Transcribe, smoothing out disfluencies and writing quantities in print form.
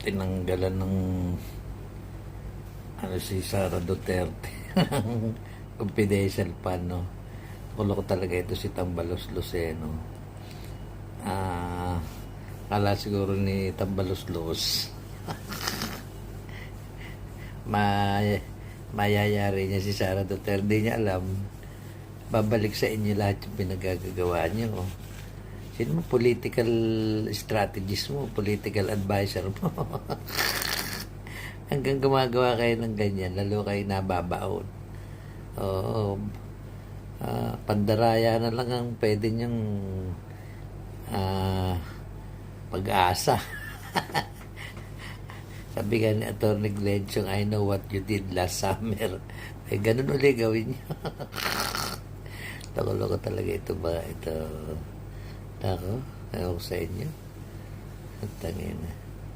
tinanggalan ng si Sara Duterte confidential fund, no? Kulo ko talaga ito si Tambalos Luceno. Kala siguro ni Tambalos Luz mayayari niya si Sara Duterte. Hindi niya alam, babalik sa inyo lahat yung pinagagagawa niyo. Sino mo political strategist mo, political advisor mo? Hanggang gumagawa kayo ng ganyan, lalo kayo nababaon. Oo. Pandaraya na lang ang pwede niyong pag-asa. Sabi nga ni Atty. Glenchong, I know what you did last summer. Eh, ganun ulit gawin niyo. Loko-loko talaga ito ba? Ito. Ako, ayaw ko sa inyo. At tangin na.